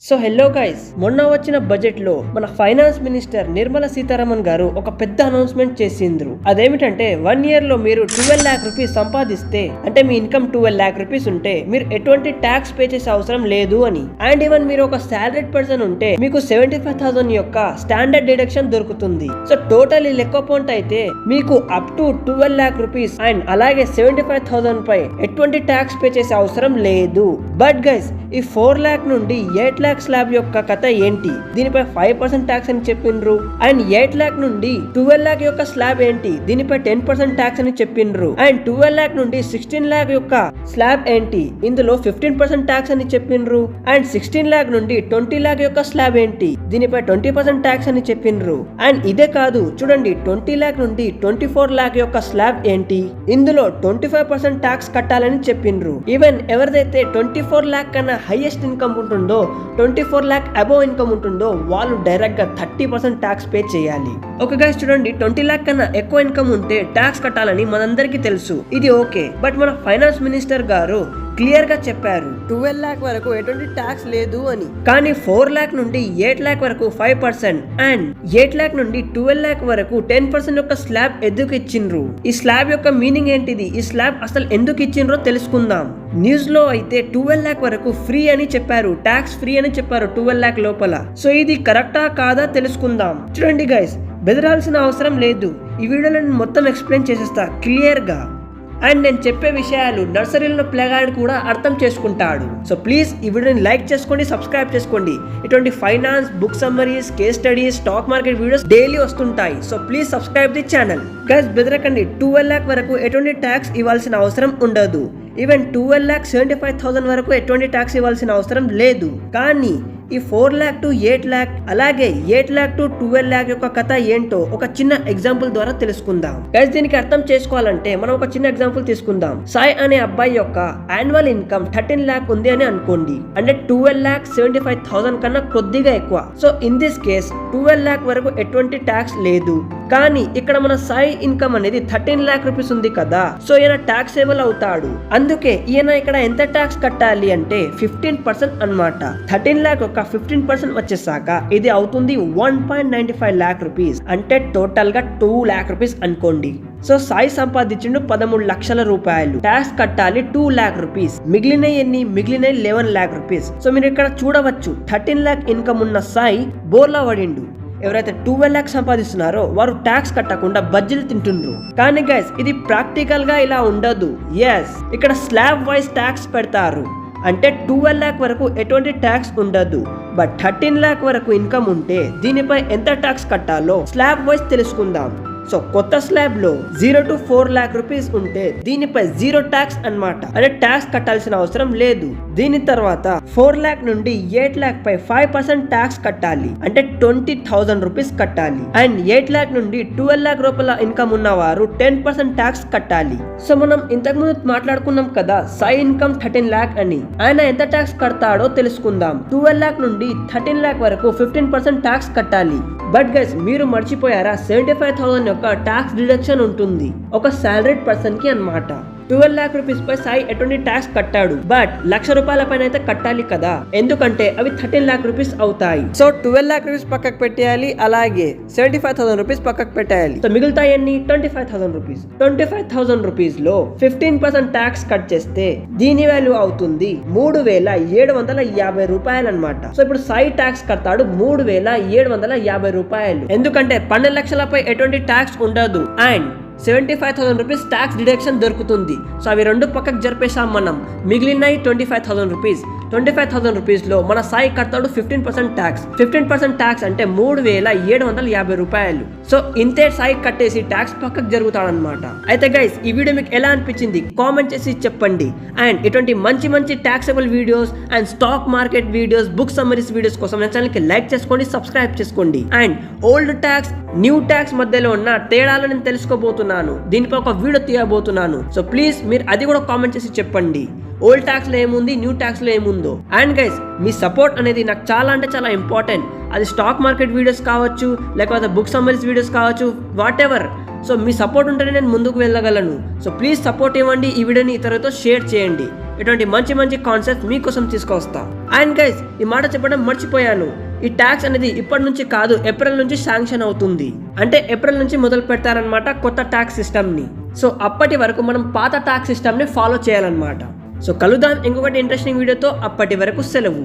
So hello guys, మొన్న వచ్చిన budget లో మన ఫైనాన్స్ మినిస్టర్ నిర్మలా సీతారామన్ గారు ఒక పెద్ద అనౌన్స్మెంట్ చేసిండ్రు. అదేమిటంటే 1 year లో మీరు 12 lakh రూపీస్ సంపాదిస్తే, అంటే మీ ఇన్కమ్ 12 lakh రూపీస్ ఉంటే మీరు ఎటువంటి ట్యాక్స్ పే చేసే అవసరం లేదు అని. అండ్ ఈవెన్ మీరు ఒక సాలరీడ్ పర్సన్ ఉంటే మీకు 75,000 యొక్క స్టాండర్డ్ డిడక్షన్ దొరుకుతుంది. సో టోటల్ ఈ లెక్క పాయింట్ అయితే మీకు up to 12 lakh rupees and అలాగే 75,000 పై ఎటువంటి ట్యాక్స్ పే చేసే అవసరం లేదు. బట్ గైస్, ఈ 4 lakh నుండి 8 lakh స్లాబ్ యొక్క కథ ఏంటి? దీనిపై 5% ట్యాక్స్ అని చెప్పిండ్రు. అండ్ 8 lakh నుండి 12 lakh యొక్క స్లాబ్ ఏంటి? దీనిపై 10% ట్యాక్స్ అని చెప్పిండ్రు. అండ్ 12 lakh నుండి 16 lakh యొక్క స్లాబ్ ఏంటి? ఇందులో 15% ట్యాక్స్ అని చెప్పిండ్రు. అండ్ 16 lakh నుండి 20 lakh యొక్క స్లాబ్ ఏంటి? దీనిపై 20% ట్యాక్స్ అని చెప్పిండ్రు. అండ్ ఇదే కాదు, చూడండి 20 lakh నుండి 24 lakh యొక్క స్లాబ్ ఏంటి? ఇందులో 25% ట్యాక్స్ కట్టాలని చెప్పిండ్రు. ఈవెన్ ఎవరిదైతే 24 lakh కన్నా హైయెస్ట్ ఇన్కమ్ ఉంటుందో, 24 lakh అబోవ్ ఇన్కమ్ ఉంటుందో వాళ్ళు డైరెక్ట్ గా 30% ట్యాక్స్ పే చేయాలి. ఓకే గైస్, చూడండి 20 lakh కన్నా ఎక్కువ ఇన్కమ్ ఉంటే ట్యాక్స్ కట్టాలని మనందరికీ తెలుసు, ఇది ఓకే. బట్ మన ఫైనాన్స్ మినిస్టర్ గారు క్లియర్ గా చెప్పారు 12 lakh వరకు ఎటువంటి ట్యాక్స్ లేదు అని. కానీ 4 lakh నుండి 8 lakh వరకు 5% అండ్ 8 lakh నుండి 12 lakh వరకు 10% యొక్క స్లాబ్ ఎందుకు ఇచ్చిండ్రు? ఈ స్లాబ్ యొక్క మీనింగ్ ఏంటిది? ఈ స్లాబ్ అసలు ఎందుకు ఇచ్చిండ్రో తెలుసుకుందాం. న్యూస్ లో అయితే 12 lakh వరకు ఫ్రీ అని చెప్పారు, ట్యాక్స్ ఫ్రీ అని చెప్పారు 12 lakh లోపల. సో ఇది కరెక్టా కాదా తెలుసుకుందాం. చూడండి గైస్, బెదరాల్సిన అవసరం లేదు. ఈ వీడియోలో నేను మొత్తం ఎక్స్ప్లెయిన్ చేసేస్తా క్లియర్ గా. అండ్ నేను చెప్పే విషయాలు నర్సరీలో ప్లేగాడ్ కూడా అర్థం చేసుకుంటాడు. సో ప్లీజ్ ఈ వీడియోని లైక్ చేసుకోండి, సబ్స్క్రైబ్ చేసుకోండి. ఇటువంటి finance, book summaries, case studies, stock market videos daily వస్తుంటాయి. So please subscribe the channel. Guys బెదరకండి, 12 lakh వరకు ఎటువంటి ట్యాక్స్ ఇవ్వాల్సిన అవసరం ఉండదు. ఈవెన్ 12,75,000 వరకు ఎటువంటి ట్యాక్స్ ఇవ్వాల్సిన అవసరం లేదు. కానీ ఈ 4 lakh to 8 lakh అలాగే 8 lakh to 12 lakh యొక్క కథ ఏంటో ఒక చిన్న ఎగ్జాంపుల్ ద్వారా తెలుసుకుందాం. గైస్ దీనికి అర్థం చేసుకోవాలంటే మనం ఒక చిన్న ఎగ్జాంపుల్ తీసుకుందాం. సాయి అనే అబ్బాయి యొక్క యాన్యువల్ ఇన్కమ్ 13 lakh ఉంది అని అనుకోండి. అంటే 12,75,000 కన్నా కొద్దిగా ఎక్కువ. So in this case 12 lakh వరకు ఎటువంటి ట్యాక్స్ లేదు. కానీ ఇక్కడ మన సాయి ఇన్కమ్ అనేది 13 lakh రూపీస్ ఉంది కదా, సో ఈయన ట్యాక్సేబుల్ అవుతాడు. అందుకే ఈయన ఇక్కడ ఎంత ట్యాక్స్ కట్టాలి అంటే 15% అన్నమాట. 13 lakh ఒక 15% వచ్చేసాక ఇది అవుతుంది 1.95 lakh రూపీస్. అంటే టోటల్ గా 2 lakh రూపీస్ అనుకోండి. సో సాయి సంపాదించిండు 13 లక్షల రూపాయలు, ట్యాక్స్ కట్టాలి 2 lakh రూపీస్. మిగిలిన 11 lakh రూపీస్. సో మీరు ఇక్కడ చూడవచ్చు 13 lakh ఇన్కమ్ ఉన్న సాయి బోర్లా పడిండు. ఎవరైతే 12 lakh సంపాదిస్తున్నారో వారు ట్యాక్స్ కట్టకుండా బజ్జీలు తింటుండ్రు. కానీ గైస్ ఇది ప్రాక్టికల్ గా ఇలా ఉండదు. ఎస్, ఇక్కడ స్లాబ్ వైజ్ ట్యాక్స్ పెడతారు. అంటే 12 lakh వరకు ఎటువంటి ట్యాక్స్ ఉండదు. బట్ 13 lakh వరకు ఇన్కమ్ ఉంటే దీనిపై ఎంత ట్యాక్స్ కట్టాలో స్లాబ్ వైజ్ తెలుసుకుందాం. సో కొత్త స్లాబ్ లో 0 to 4 lakh రూపీస్ ఉంటే దీనిపై 0 ట్యాక్స్ అన్నమాట. అంటే ట్యాక్స్ కట్టాల్సిన అవసరం లేదు. దీని తర్వాత 4 lakh నుండి 8 lakh పై 5% ట్యాక్స్ కట్టాలి. అంటే 20,000 రూపీస్ కట్టాలి. అండ్ 8 lakh నుండి 12 lakh రూపాయల ఇన్కమ్ ఉన్నవారు 10% ట్యాక్స్ కట్టాలి. సో మనం ఇంతకు ముందు మాట్లాడుకున్నాం కదా సాయి ఇన్కమ్ 13 lakh అని. ఆయన ఎంత ట్యాక్స్ కడతాడో తెలుసుకుందాం. 12 lakh నుండి 13 lakh వరకు 15% ట్యాక్స్ కట్టాలి. బట్ గైస్ మీరు మర్చిపోయారా, 75,000 యొక్క ట్యాక్స్ డిడక్షన్ ఉంటుంది ఒక సాలరీడ్ పర్సన్ కి అన్నమాట. 12 lakh రూపీస్ పై సాయి ఎటువంటి ట్యాక్స్ కట్టాడు. బట్ 1,00,000 రూపాయల పైన అయితే కట్టాలి కదా, ఎందుకంటే అవి 13 lakh రూపీస్ అవుతాయి. సో 12 lakh రూపీస్ పక్కకు పెట్టేయాలి, అలాగే 75,000 రూపీస్ పక్కకు పెట్టేయాలి. So మిగులుతాయన్ని 25,000 rupees. 25,000 రూపీస్ లో 15% ట్యాక్స్ కట్ చేస్తే దీని వాల్యూ అవుతుంది 3,750 రూపాయలు అనమాట. సో ఇప్పుడు సాయి ట్యాక్స్ కడతాడు 3,750 రూపాయలు. ఎందుకంటే 12 లక్షలపై ఎటువంటి ట్యాక్స్ ఉండదు అండ్ 75,000 రూపీస్ ట్యాక్స్ డిడక్షన్ దొరుకుతుంది. సో అవి రెండు పక్కకు జరిపేసాం మనం. మిగిలిన 25,000 రూపీస్. 25,000 రూపీస్ లో మన సాయి కడతాడు 15% ట్యాక్స్. 15% ట్యాక్స్ అంటే 3,750 రూపాయలు. సో ఇంతే సాయి కట్టేసి ట్యాక్స్ పక్కకు జరుగుతాడనమాట. అయితే గైస్ ఈ వీడియో మీకు ఎలా అనిపించింది కామెంట్ చేసి చెప్పండి. అండ్ ఇటువంటి మంచి మంచి taxable videos and stock market videos, book summaries videos కోసం నా ఛానల్ కి లైక్ చేసుకోండి, సబ్స్క్రైబ్ చేసుకోండి. And old tax, new tax మధ్యలో ఉన్న తేడాలు నేను తెలుసుకోబోతున్నాను. దీనిపై ఒక వీడియో తీయబోతున్నాను. సో ప్లీజ్ మీరు అది కూడా కామెంట్ చేసి చెప్పండి. ఓల్డ్ ట్యాక్స్ లో ఏముంది, న్యూ ట్యాక్స్ లో ఏముందో. అండ్ గైస్ మీ సపోర్ట్ అనేది నాకు చాలా అంటే చాలా ఇంపార్టెంట్. అది స్టాక్ మార్కెట్ వీడియోస్ కావచ్చు, లేకపోతే బుక్ సమ్మరీస్ వీడియోస్ కావచ్చు, what ever. So me support ఉంటేనే నేను ముందుకు వెళ్ళగలను. సో ప్లీజ్ సపోర్ట్ ఇవ్వండి. ఈ వీడియోని ఇతరులతో షేర్ చేయండి. ఇటువంటి మంచి మంచి కాన్సెప్ట్ మీకోసం తీసుకొస్తా. అండ్ గైస్, ఈ మాట చెప్పడం మర్చిపోయాను, ఈ ట్యాక్స్ అనేది ఇప్పటి నుంచి కాదు, ఏప్రిల్ నుంచి శాంక్షన్ అవుతుంది. అంటే ఏప్రిల్ నుంచి మొదలు పెడతారనమాట కొత్త ట్యాక్స్ సిస్టమ్ ని. సో అప్పటి వరకు మనం పాత ట్యాక్స్ సిస్టమ్ ని ఫాలో చేయాలన్నమాట. సో కలుద్దాం ఇంకొకటి ఇంట్రెస్టింగ్ వీడియోతో. అప్పటి వరకు సెలవు.